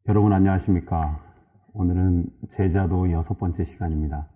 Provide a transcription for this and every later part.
여러분 안녕하십니까? 오늘은 제자도 6번째 시간입니다.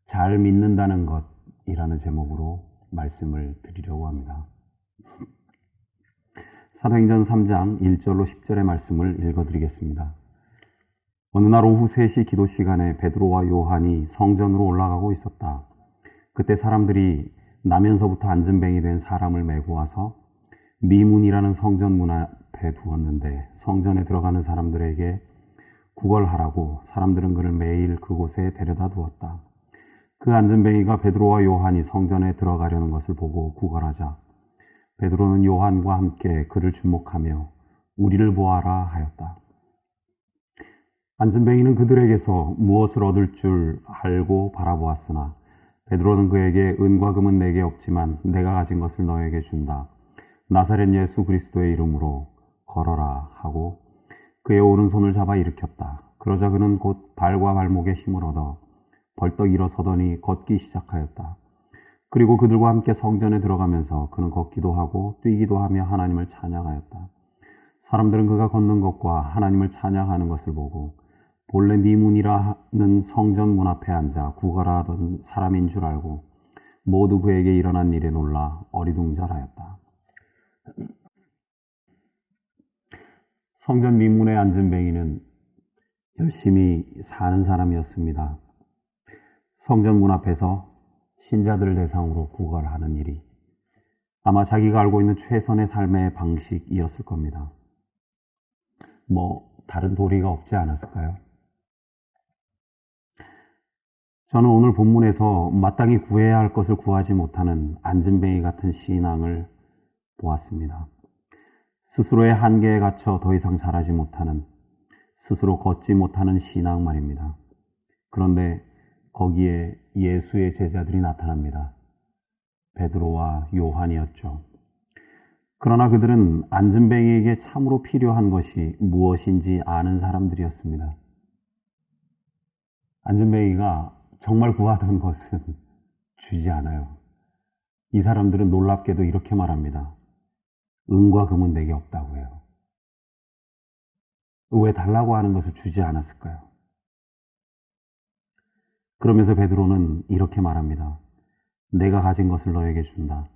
잘 믿는다는 것이라는 제목으로 말씀을 드리려고 합니다. 사도행전 3장 1절로 10절의 말씀을 읽어드리겠습니다. 어느 날 오후 3시 기도 시간에 베드로와 요한이 성전으로 올라가고 있었다. 그때 사람들이 나면서부터 앉은뱅이 된 사람을 메고 와서 미문이라는 성전 문 앞에 두었는데 성전에 들어가는 사람들에게 구걸하라고 사람들은 그를 매일 그곳에 데려다 두었다. 그 앉은뱅이가 베드로와 요한이 성전에 들어가려는 것을 보고 구걸하자 베드로는 요한과 함께 그를 주목하며 우리를 보아라 하였다. 앉은뱅이는 그들에게서 무엇을 얻을 줄 알고 바라보았으나 베드로는 그에게 은과 금은 내게 없지만 내가 가진 것을 너에게 준다. 나사렛 예수 그리스도의 이름으로 걸어라 하고 그의 오른손을 잡아 일으켰다. 그러자 그는 곧 발과 발목에 힘을 얻어 벌떡 일어서더니 걷기 시작하였다. 그리고 그들과 함께 성전에 들어가면서 그는 걷기도 하고 뛰기도 하며 하나님을 찬양하였다. 사람들은 그가 걷는 것과 하나님을 찬양하는 것을 보고 본래 미문이라는 성전 문 앞에 앉아 구걸하던 사람인 줄 알고 모두 그에게 일어난 일에 놀라 어리둥절하였다. 성전 미문에 앉은 뱅이는 열심히 사는 사람이었습니다. 성전 문 앞에서 신자들을 대상으로 구걸하는 일이 아마 자기가 알고 있는 최선의 삶의 방식이었을 겁니다. 다른 도리가 없지 않았을까요? 저는 오늘 본문에서 마땅히 구해야 할 것을 구하지 못하는 앉은뱅이 같은 신앙을 보았습니다. 스스로의 한계에 갇혀 더 이상 자라지 못하는, 스스로 걷지 못하는 신앙 말입니다. 그런데 거기에 예수의 제자들이 나타납니다. 베드로와 요한이었죠. 그러나 그들은 앉은뱅이에게 참으로 필요한 것이 무엇인지 아는 사람들이었습니다. 앉은뱅이가 정말 구하던 것은 주지 않아요. 이 사람들은 놀랍게도 이렇게 말합니다. 은과 금은 내게 없다고 해요. 왜 달라고 하는 것을 주지 않았을까요? 그러면서 베드로는 이렇게 말합니다. 내가 가진 것을 너에게 준다.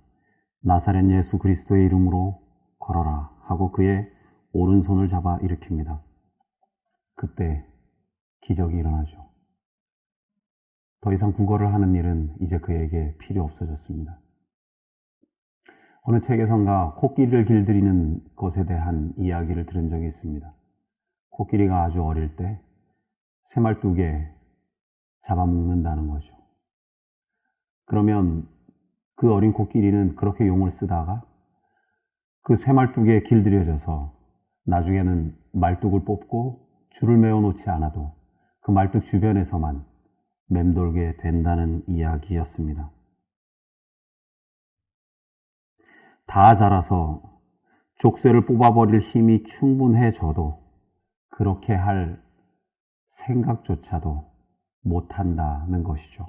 나사렛 예수 그리스도의 이름으로 걸어라 하고 그의 오른손을 잡아 일으킵니다. 그때 기적이 일어나죠. 더 이상 구걸을 하는 일은 이제 그에게 필요 없어졌습니다. 어느 책에선가 코끼리를 길들이는 것에 대한 이야기를 들은 적이 있습니다. 코끼리가 아주 어릴 때 새말뚝에 잡아먹는다는 거죠. 그러면 그 어린 코끼리는 그렇게 용을 쓰다가 그 새말뚝에 길들여져서 나중에는 말뚝을 뽑고 줄을 메어 놓지 않아도 그 말뚝 주변에서만 맴돌게 된다는 이야기였습니다. 다 자라서 족쇄를 뽑아버릴 힘이 충분해져도 그렇게 할 생각조차도 못한다는 것이죠.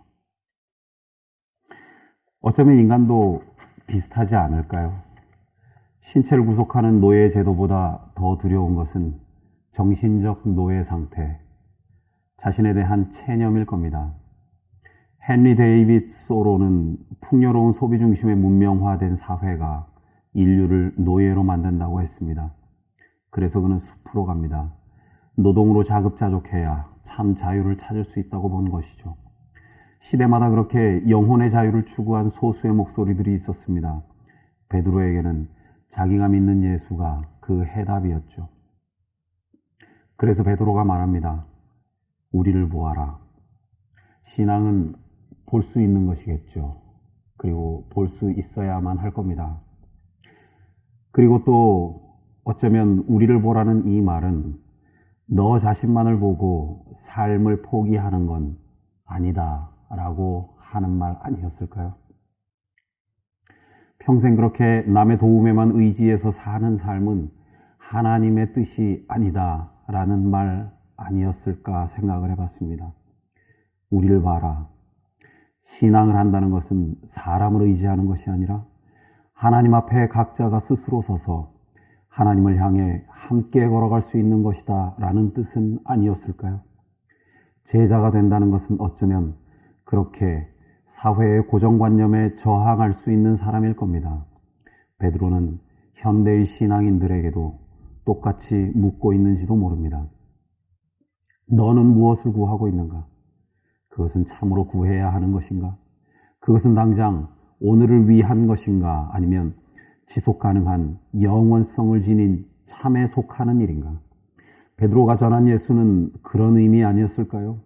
어쩌면 인간도 비슷하지 않을까요? 신체를 구속하는 노예 제도보다 더 두려운 것은 정신적 노예 상태, 자신에 대한 체념일 겁니다. 헨리 데이빗 소로는 풍요로운 소비 중심의 문명화된 사회가 인류를 노예로 만든다고 했습니다. 그래서 그는 숲으로 갑니다. 노동으로 자급자족해야 참 자유를 찾을 수 있다고 본 것이죠. 시대마다 그렇게 영혼의 자유를 추구한 소수의 목소리들이 있었습니다. 베드로에게는 자기가 믿는 예수가 그 해답이었죠. 그래서 베드로가 말합니다. 우리를 보아라. 신앙은 볼 수 있는 것이겠죠. 그리고 볼 수 있어야만 할 겁니다. 그리고 또 어쩌면 우리를 보라는 이 말은 너 자신만을 보고 삶을 포기하는 건 아니다 라고 하는 말 아니었을까요? 평생 그렇게 남의 도움에만 의지해서 사는 삶은 하나님의 뜻이 아니다 라는 말 아니었을까 생각을 해봤습니다. 우리를 봐라. 신앙을 한다는 것은 사람을 의지하는 것이 아니라 하나님 앞에 각자가 스스로 서서 하나님을 향해 함께 걸어갈 수 있는 것이다 라는 뜻은 아니었을까요? 제자가 된다는 것은 어쩌면 그렇게 사회의 고정관념에 저항할 수 있는 사람일 겁니다. 베드로는 현대의 신앙인들에게도 똑같이 묻고 있는지도 모릅니다. 너는 무엇을 구하고 있는가? 그것은 참으로 구해야 하는 것인가? 그것은 당장 오늘을 위한 것인가? 아니면 지속 가능한 영원성을 지닌 참에 속하는 일인가? 베드로가 전한 예수는 그런 의미 아니었을까요?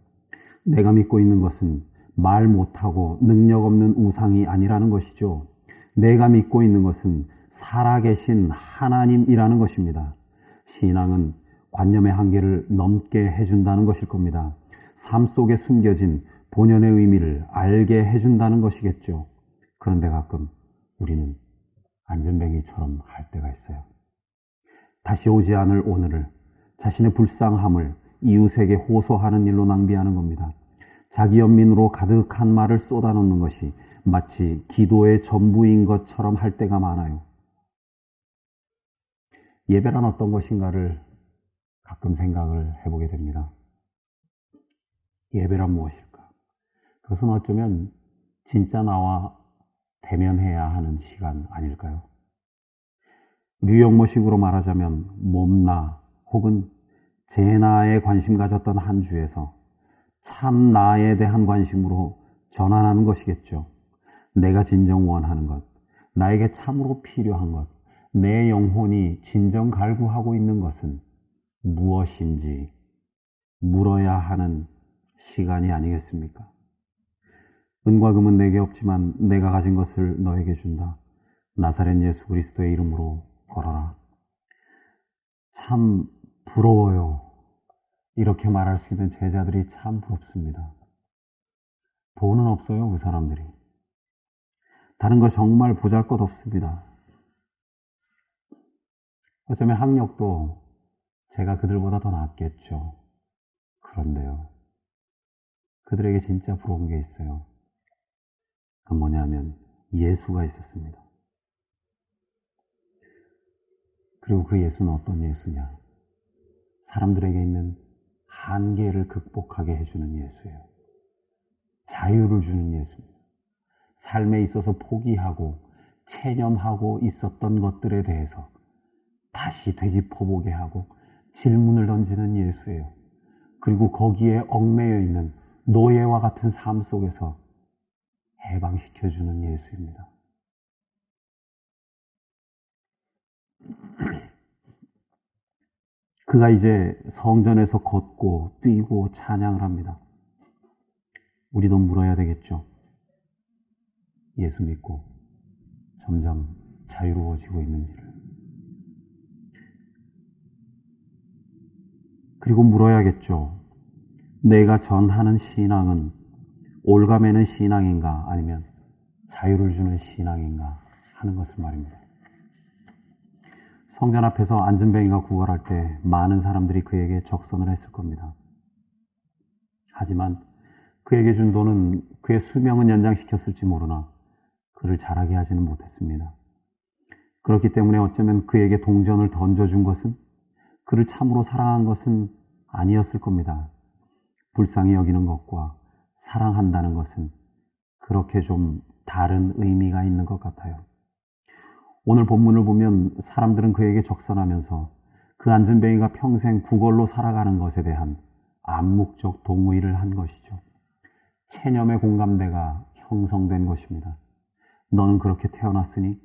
내가 믿고 있는 것은 말 못하고 능력 없는 우상이 아니라는 것이죠. 내가 믿고 있는 것은 살아계신 하나님이라는 것입니다. 신앙은 관념의 한계를 넘게 해준다는 것일 겁니다. 삶 속에 숨겨진 본연의 의미를 알게 해준다는 것이겠죠. 그런데 가끔 우리는 안전뱅이처럼 할 때가 있어요. 다시 오지 않을 오늘을, 자신의 불쌍함을 이웃에게 호소하는 일로 낭비하는 겁니다. 자기 연민으로 가득한 말을 쏟아놓는 것이 마치 기도의 전부인 것처럼 할 때가 많아요. 예배란 어떤 것인가를 가끔 생각을 해보게 됩니다. 예배란 무엇일까? 그것은 어쩌면 진짜 나와 대면해야 하는 시간 아닐까요? 뉴욕모식으로 말하자면 몸나 혹은 제 나에 관심 가졌던 한 주에서 참 나에 대한 관심으로 전환하는 것이겠죠. 내가 진정 원하는 것, 나에게 참으로 필요한 것, 내 영혼이 진정 갈구하고 있는 것은 무엇인지 물어야 하는 시간이 아니겠습니까? 은과 금은 내게 없지만 내가 가진 것을 너에게 준다. 나사렛 예수 그리스도의 이름으로 걸어라. 참 부러워요. 이렇게 말할 수 있는 제자들이 참 부럽습니다. 돈은 없어요, 그 사람들이. 다른 거 정말 보잘것 없습니다. 어쩌면 학력도 제가 그들보다 더 낫겠죠. 그런데요, 그들에게 진짜 부러운 게 있어요. 그건 뭐냐면 예수가 있었습니다. 그리고 그 예수는 어떤 예수냐? 사람들에게 있는 한계를 극복하게 해주는 예수예요. 자유를 주는 예수입니다. 삶에 있어서 포기하고 체념하고 있었던 것들에 대해서 다시 되짚어보게 하고 질문을 던지는 예수예요. 그리고 거기에 얽매여 있는 노예와 같은 삶 속에서 해방시켜주는 예수입니다. 그가 이제 성전에서 걷고 뛰고 찬양을 합니다. 우리도 물어야 되겠죠. 예수 믿고 점점 자유로워지고 있는지를. 그리고 물어야겠죠. 내가 전하는 신앙은 올가매는 신앙인가 아니면 자유를 주는 신앙인가 하는 것을 말입니다. 성전 앞에서 안전뱅이가 구걸할 때 많은 사람들이 그에게 적선을 했을 겁니다. 하지만 그에게 준 돈은 그의 수명은 연장시켰을지 모르나 그를 자라게 하지는 못했습니다. 그렇기 때문에 어쩌면 그에게 동전을 던져준 것은 그를 참으로 사랑한 것은 아니었을 겁니다. 불쌍히 여기는 것과 사랑한다는 것은 그렇게 좀 다른 의미가 있는 것 같아요. 오늘 본문을 보면 사람들은 그에게 적선하면서 그 안전뱅이가 평생 구걸로 살아가는 것에 대한 암묵적 동의를 한 것이죠. 체념의 공감대가 형성된 것입니다. 너는 그렇게 태어났으니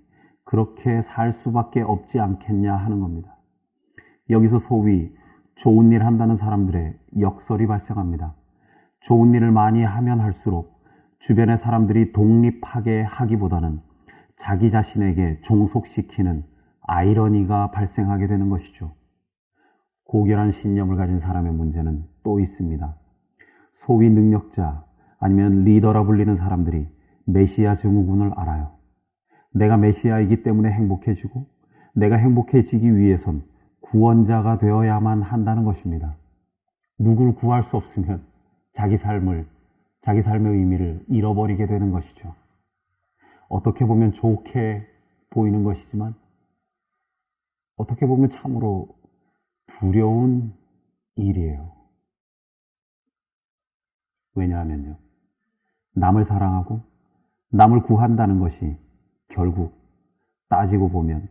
그렇게 살 수밖에 없지 않겠냐 하는 겁니다. 여기서 소위 좋은 일 한다는 사람들의 역설이 발생합니다. 좋은 일을 많이 하면 할수록 주변의 사람들이 독립하게 하기보다는 자기 자신에게 종속시키는 아이러니가 발생하게 되는 것이죠. 고결한 신념을 가진 사람의 문제는 또 있습니다. 소위 능력자 아니면 리더라 불리는 사람들이 메시아 증후군을 알아요. 내가 메시아이기 때문에 행복해지고 내가 행복해지기 위해선 구원자가 되어야만 한다는 것입니다. 누구를 구할 수 없으면 자기 삶의 의미를 잃어버리게 되는 것이죠. 어떻게 보면 좋게 보이는 것이지만 어떻게 보면 참으로 두려운 일이에요. 왜냐하면요, 남을 사랑하고 남을 구한다는 것이 결국 따지고 보면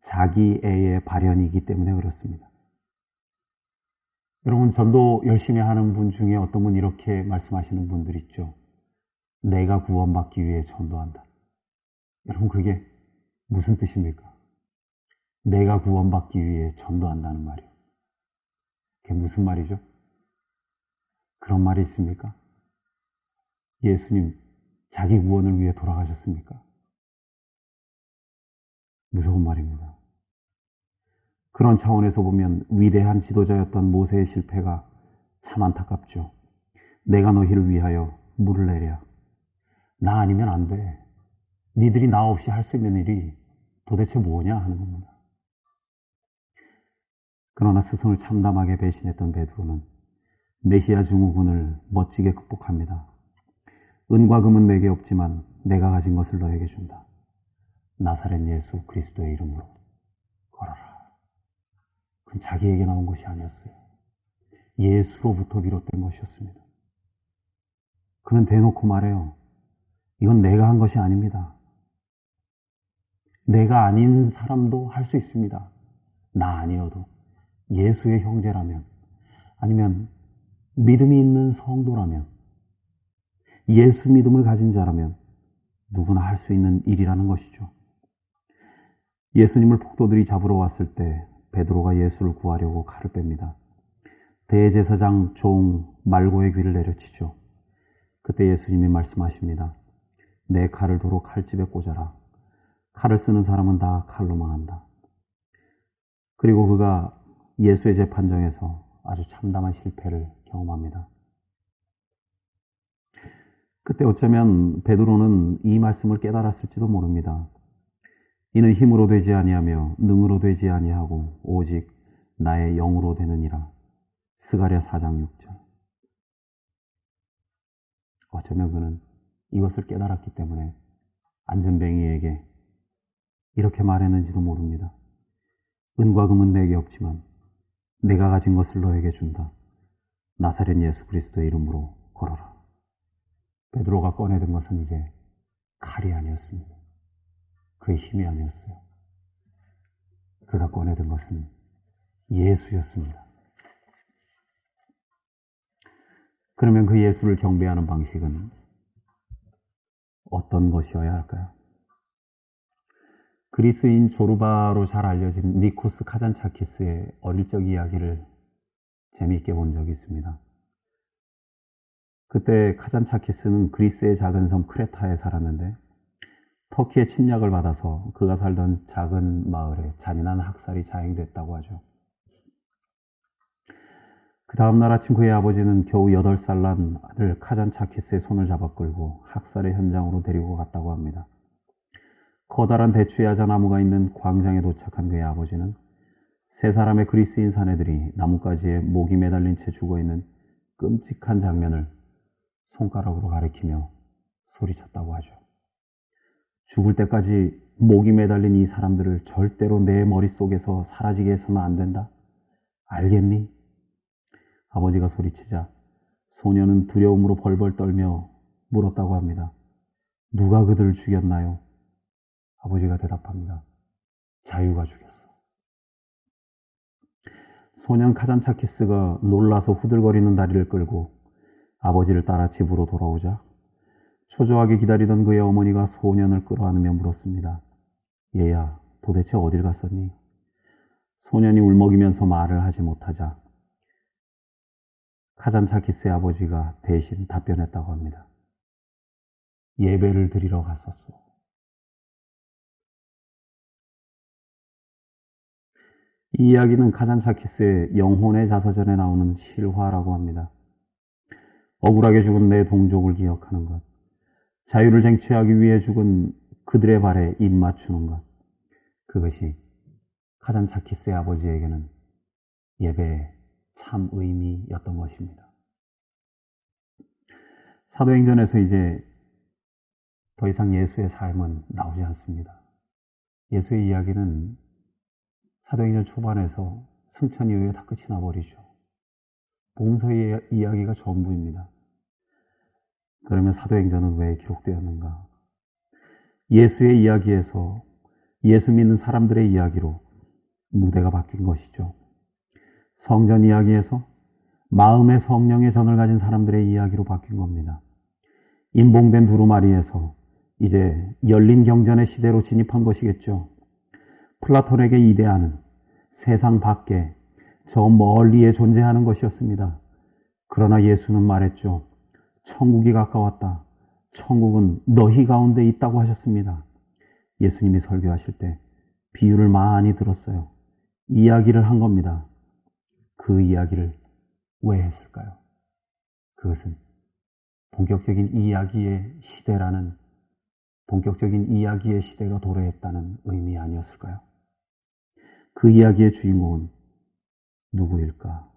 자기애의 발현이기 때문에 그렇습니다. 여러분, 전도 열심히 하는 분 중에 어떤 분 이렇게 말씀하시는 분들 있죠. 내가 구원받기 위해 전도한다. 여러분, 그게 무슨 뜻입니까? 내가 구원받기 위해 전도한다는 말이에요. 그게 무슨 말이죠? 그런 말이 있습니까? 예수님, 자기 구원을 위해 돌아가셨습니까? 무서운 말입니다. 그런 차원에서 보면 위대한 지도자였던 모세의 실패가 참 안타깝죠. 내가 너희를 위하여 물을 내랴. 나 아니면 안 돼. 니들이 나 없이 할 수 있는 일이 도대체 뭐냐 하는 겁니다. 그러나 스승을 참담하게 배신했던 베드로는 메시아 증후군을 멋지게 극복합니다. 은과 금은 내게 없지만 내가 가진 것을 너에게 준다. 나사렛 예수 그리스도의 이름으로 걸어라. 그건 자기에게 나온 것이 아니었어요. 예수로부터 비롯된 것이었습니다. 그는 대놓고 말해요. 이건 내가 한 것이 아닙니다. 내가 아닌 사람도 할 수 있습니다. 나 아니어도 예수의 형제라면, 아니면 믿음이 있는 성도라면, 예수 믿음을 가진 자라면 누구나 할 수 있는 일이라는 것이죠. 예수님을 폭도들이 잡으러 왔을 때 베드로가 예수를 구하려고 칼을 뺍니다. 대제사장 종 말고의 귀를 내려치죠. 그때 예수님이 말씀하십니다. 내 칼을 도로 칼집에 꽂아라. 칼을 쓰는 사람은 다 칼로 망한다. 그리고 그가 예수의 재판정에서 아주 참담한 실패를 경험합니다. 그때 어쩌면 베드로는 이 말씀을 깨달았을지도 모릅니다. 이는 힘으로 되지 아니하며 능으로 되지 아니하고 오직 나의 영으로 되느니라. 스가랴 4장 6절. 어쩌면 그는 이것을 깨달았기 때문에 안전뱅이에게 이렇게 말했는지도 모릅니다. 은과 금은 내게 없지만 내가 가진 것을 너에게 준다. 나사렛 예수 그리스도의 이름으로 걸어라. 베드로가 꺼내든 것은 이제 칼이 아니었습니다. 그의 힘이 아니었어요. 그가 꺼내든 것은 예수였습니다. 그러면 그 예수를 경배하는 방식은 어떤 것이어야 할까요? 그리스인 조르바로 잘 알려진 니코스 카잔차키스의 어릴 적 이야기를 재미있게 본 적이 있습니다. 그때 카잔차키스는 그리스의 작은 섬 크레타에 살았는데 터키의 침략을 받아서 그가 살던 작은 마을에 잔인한 학살이 자행됐다고 하죠. 그 다음날 아침 그의 아버지는 겨우 8살 난 아들 카잔차키스의 손을 잡아 끌고 학살의 현장으로 데리고 갔다고 합니다. 커다란 대추야자 나무가 있는 광장에 도착한 그의 아버지는 세 사람의 그리스인 사내들이 나뭇가지에 목이 매달린 채 죽어있는 끔찍한 장면을 손가락으로 가리키며 소리쳤다고 하죠. 죽을 때까지 목이 매달린 이 사람들을 절대로 내 머릿속에서 사라지게 해서는 안 된다. 알겠니? 아버지가 소리치자 소녀는 두려움으로 벌벌 떨며 물었다고 합니다. 누가 그들을 죽였나요? 아버지가 대답합니다. 자유가 죽였어. 소년 카잔차키스가 놀라서 후들거리는 다리를 끌고 아버지를 따라 집으로 돌아오자 초조하게 기다리던 그의 어머니가 소년을 끌어안으며 물었습니다. 얘야, 도대체 어딜 갔었니? 소년이 울먹이면서 말을 하지 못하자 카잔차키스의 아버지가 대신 답변했다고 합니다. 예배를 드리러 갔었소. 이 이야기는 카잔차키스의 영혼의 자서전에 나오는 실화라고 합니다. 억울하게 죽은 내 동족을 기억하는 것, 자유를 쟁취하기 위해 죽은 그들의 발에 입 맞추는 것, 그것이 카잔차키스의 아버지에게는 예배의 참 의미였던 것입니다. 사도행전에서 이제 더 이상 예수의 삶은 나오지 않습니다. 예수의 이야기는 사도행전 초반에서 승천 이후에 다 끝이 나버리죠. 복음서의 이야기가 전부입니다. 그러면 사도행전은 왜 기록되었는가? 예수의 이야기에서 예수 믿는 사람들의 이야기로 무대가 바뀐 것이죠. 성전 이야기에서 마음의 성령의 전을 가진 사람들의 이야기로 바뀐 겁니다. 임봉된 두루마리에서 이제 열린 경전의 시대로 진입한 것이겠죠. 플라톤에게 이데아는 세상 밖에 저 멀리에 존재하는 것이었습니다. 그러나 예수는 말했죠. 천국이 가까웠다. 천국은 너희 가운데 있다고 하셨습니다. 예수님이 설교하실 때 비유를 많이 들었어요. 이야기를 한 겁니다. 그 이야기를 왜 했을까요? 그것은 본격적인 이야기의 시대라는, 본격적인 이야기의 시대가 도래했다는 의미 아니었을까요? 그 이야기의 주인공은 누구일까?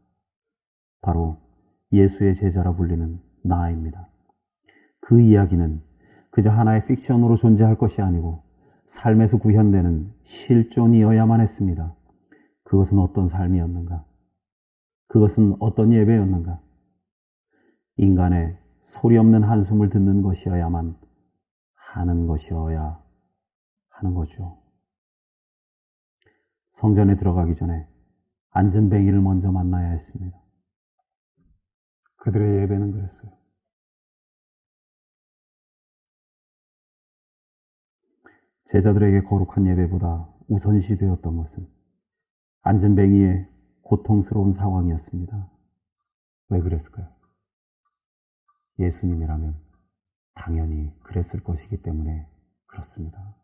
바로 예수의 제자라 불리는 나입니다. 그 이야기는 그저 하나의 픽션으로 존재할 것이 아니고 삶에서 구현되는 실존이어야만 했습니다. 그것은 어떤 삶이었는가? 그것은 어떤 예배였는가? 인간의 소리 없는 한숨을 듣는 것이어야만 하는 것이어야 하는 거죠. 성전에 들어가기 전에 안전뱅이를 먼저 만나야 했습니다. 그들의 예배는 그랬어요. 제자들에게 거룩한 예배보다 우선시되었던 것은 안전뱅이의 고통스러운 상황이었습니다. 왜 그랬을까요? 예수님이라면 당연히 그랬을 것이기 때문에 그렇습니다.